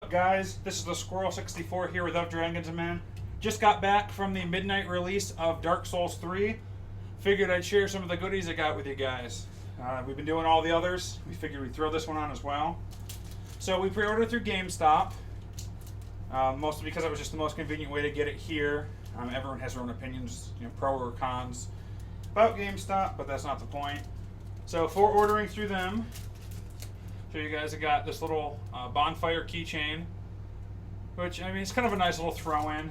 up, guys? This is the Squirrel64 here with Of Dragons and Men. Just got back from the midnight release of Dark Souls 3. Figured I'd share some of the goodies I got with you guys. We've been doing all the others. We figured we'd throw this one on as well. So we pre-ordered through GameStop, mostly because it was just the most convenient way to get it here. Everyone has their own opinions, pro or cons, about GameStop, but that's not the point. So for ordering through them, show you guys I got this little bonfire keychain, which, I mean, it's kind of a nice little throw-in.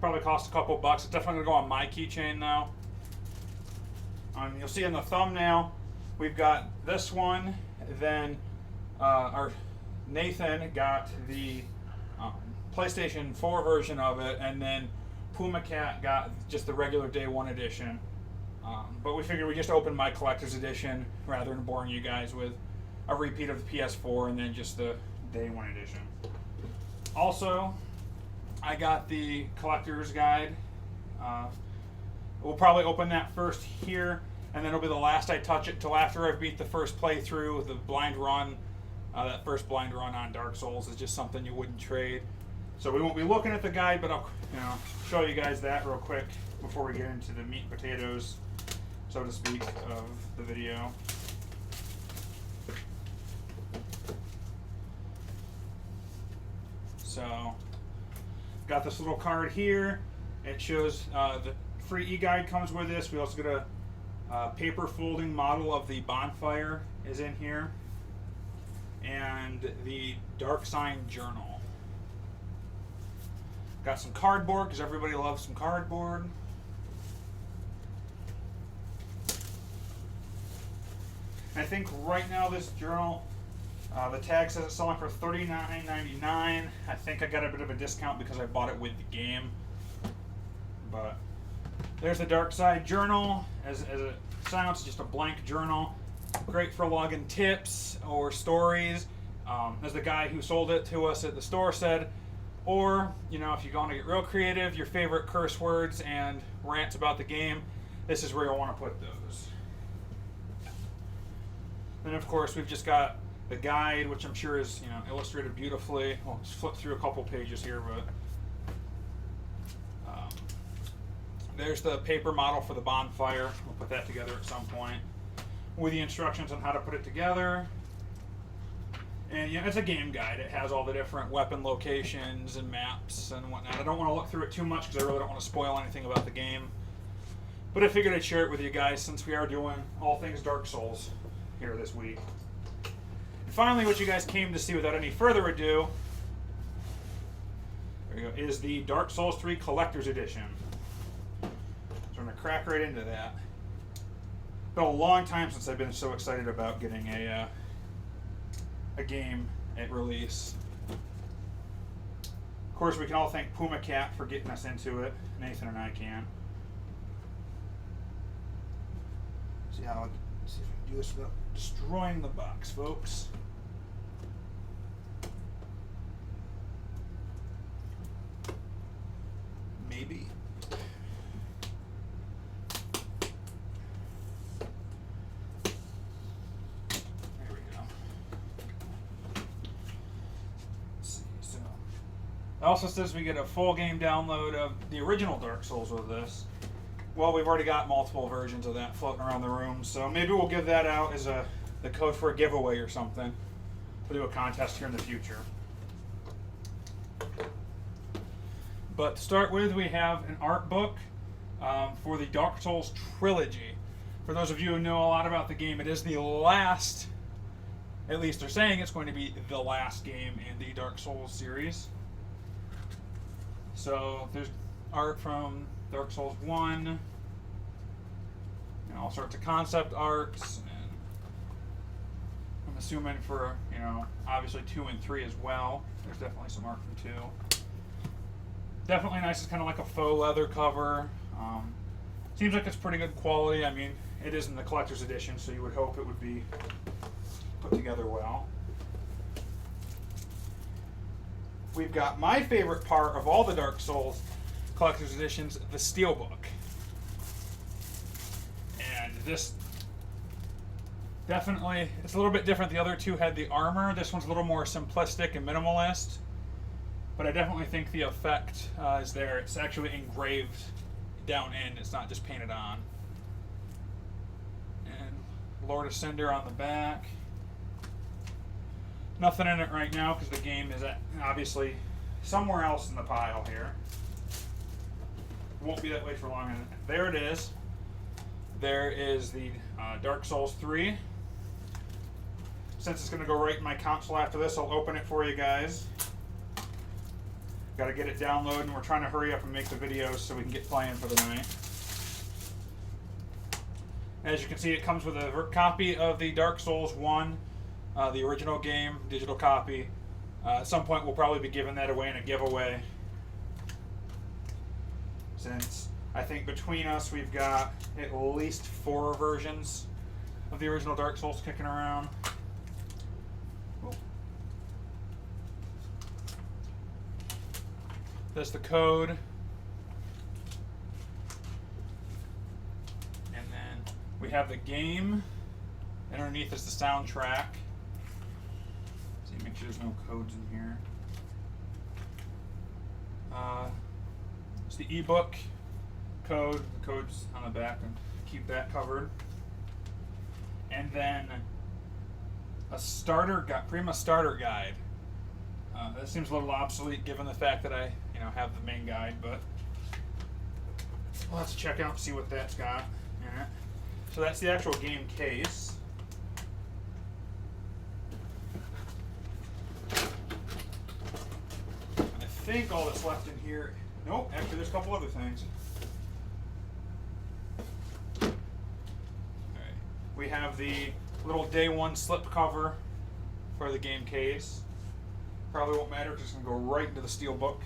Probably cost a couple bucks. It's definitely going to go on my keychain, though. You'll see in the thumbnail, we've got this one. Then our Nathan got the PlayStation 4 version of it, and then Puma Cat got just the regular Day 1 edition. But we figured we'd just open my collector's edition rather than boring you guys with a repeat of the PS4 and then just the Day 1 edition. Also, I got the collector's guide. We'll probably open that first here, and then it'll be the last I touch it till after I've beat the first playthrough, the blind run. That first blind run on Dark Souls is just something you wouldn't trade. So we won't be looking at the guide, but I'll show you guys that real quick before we get into the meat and potatoes, so to speak, of the video. So, got this little card here. It shows the free e-guide comes with this. We also get a paper folding model of the bonfire is in here, and the Dark Sign journal. Got some cardboard because everybody loves some cardboard. I think right now this journal, the tag says it's selling for $39.99. I think I got a bit of a discount because I bought it with the game. But there's the Dark Side journal. As it sounds, just a blank journal. Great for logging tips or stories. As the guy who sold it to us at the store said, or, if you're going to get real creative, your favorite curse words and rants about the game, this is where you'll want to put those. Then, of course, we've just got the guide, which I'm sure is, illustrated beautifully. I'll just flip through a couple pages here, but there's the paper model for the bonfire. We'll put that together at some point with the instructions on how to put it together. And it's a game guide. It has all the different weapon locations and maps and whatnot. I don't want to look through it too much because I really don't want to spoil anything about the game. But I figured I'd share it with you guys since we are doing all things Dark Souls here this week. And finally, what you guys came to see without any further ado, there you go, is the Dark Souls 3 Collector's Edition. So I'm going to crack right into that. It's been a long time since I've been so excited about getting a game at release. Of course, we can all thank Puma Cat for getting us into it. Nathan and I can. See if I can do this without destroying the box, folks. Maybe. It also says we get a full game download of the original Dark Souls with this. Well, we've already got multiple versions of that floating around the room, so maybe we'll give that out as the code for a giveaway or something. We'll do a contest here in the future. But to start with, we have an art book for the Dark Souls trilogy. For those of you who know a lot about the game, it is the last, at least they're saying it's going to be the last game in the Dark Souls series. So there's art from Dark Souls 1, and all sorts of concept arts, and I'm assuming for, obviously 2 and 3 as well. There's definitely some art from 2. Definitely nice. It's kind of like a faux leather cover. Seems like it's pretty good quality. I mean, it is in the collector's edition, so you would hope it would be put together well. We've got my favorite part of all the Dark Souls collector's editions, the Steelbook. And this Definitely, it's a little bit different. The other two had the armor. This one's a little more simplistic and minimalist. But I definitely think the effect is there. It's actually engraved down in. It's not just painted on. And Lord of Cinder on the back. Nothing in it right now because the game is obviously somewhere else in the pile here. Won't be that way for long. There it is. There is the Dark Souls 3. Since it's going to go right in my console after this, I'll open it for you guys. Got to get it downloaded, and we're trying to hurry up and make the videos so we can get playing for the night. As you can see, it comes with a copy of the Dark Souls 1, the original game, digital copy. At some point, we'll probably be giving that away in a giveaway. Since I think between us, we've got at least 4 versions of the original Dark Souls kicking around. That's the code. And then we have the game. And underneath is the soundtrack. See, make sure there's no codes in here. It's the ebook code. The code's on the back, and keep that covered. And then a starter guide, pretty much starter guide. That seems a little obsolete given the fact that I, have the main guide, but we'll have to check out and see what that's got in it. So that's the actual game case. I think all that's left in here. Nope, actually there's a couple other things. Alright. We have the little day one slip cover for the game case. Probably won't matter because it's going to go right into the steel book.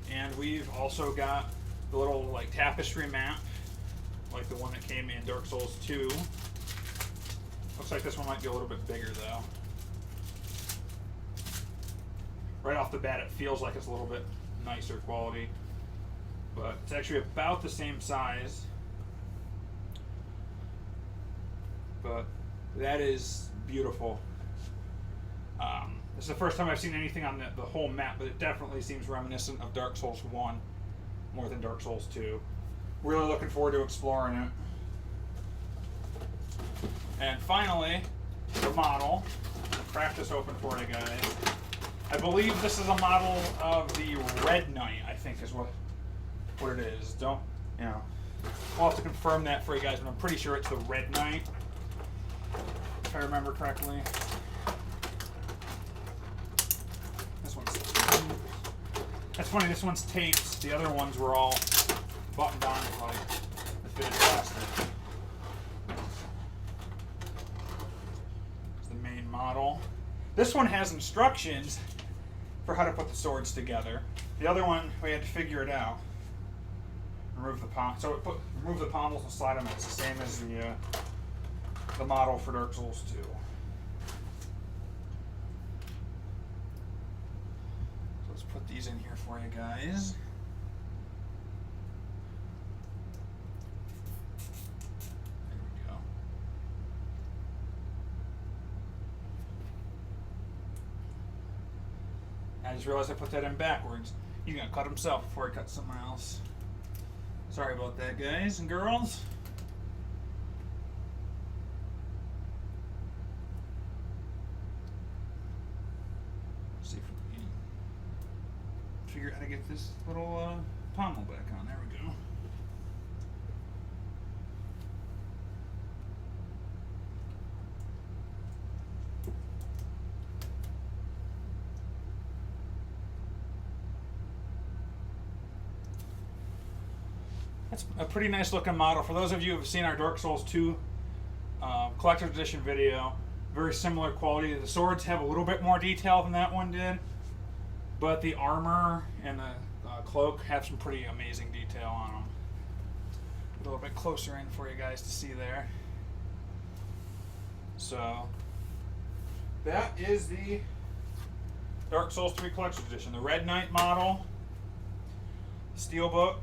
And we've also got the little tapestry map, like the one that came in Dark Souls 2. Looks like this one might be a little bit bigger though. Right off the bat it feels like it's a little bit nicer quality, but it's actually about the same size. But that is beautiful. This is the first time I've seen anything on the whole map, but it definitely seems reminiscent of Dark Souls 1 more than Dark Souls 2. Really looking forward to exploring it. And finally, the model. I'll crack this open for you guys. I believe this is a model of the Red Knight, I think is what it is. We'll have to confirm that for you guys, but I'm pretty sure it's the Red Knight, if I remember correctly. That's funny, this one's taped. The other ones were all buttoned on with fitted plastic. It's the main model. This one has instructions for how to put the swords together. The other one, we had to figure it out. Remove the remove the pommels and slide them. It's the same as the model for Dark Souls 2. Put these in here for you guys. There we go. I just realized I put that in backwards. He's gonna cut himself before he cuts someone else. Sorry about that, guys and girls. See if we can figure out how to get this little pommel back on. There we go. That's a pretty nice looking model. For those of you who have seen our Dark Souls 2 collector's edition video, very similar quality. The swords have a little bit more detail than that one did, but the armor and the cloak have some pretty amazing detail on them. A little bit closer in for you guys to see there. So that is the Dark Souls 3 collector's edition. The Red Knight model, Steelbook,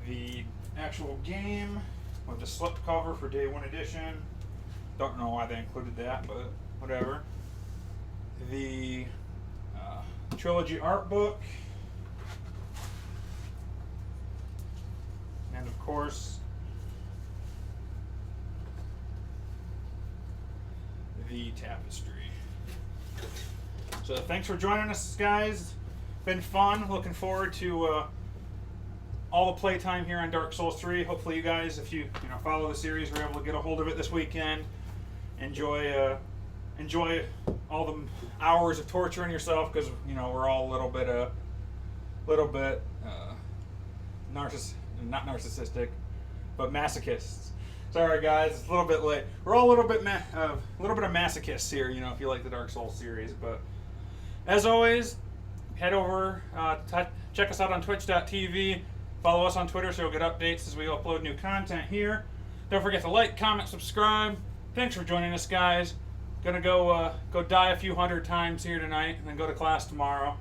the actual game with the slip cover for Day 1 edition. Don't know why they included that, but whatever. The trilogy art book. And of course, the tapestry. So thanks for joining us, guys. Been fun. Looking forward to all the playtime here on Dark Souls 3. Hopefully you guys, if you follow the series, were able to get a hold of it this weekend. Enjoy all the hours of torturing yourself, because we're all a little bit not narcissistic, but masochists. Sorry guys, it's a little bit late. We're all a little bit of masochists here, if you like the Dark Souls series. But as always, head over, check us out on twitch.tv. Follow us on Twitter so you'll get updates as we upload new content here. Don't forget to like, comment, subscribe. Thanks for joining us, guys. Gonna go die a few hundred times here tonight, and then go to class tomorrow.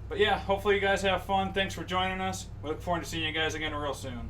But yeah, hopefully you guys have fun. Thanks for joining us. We look forward to seeing you guys again real soon.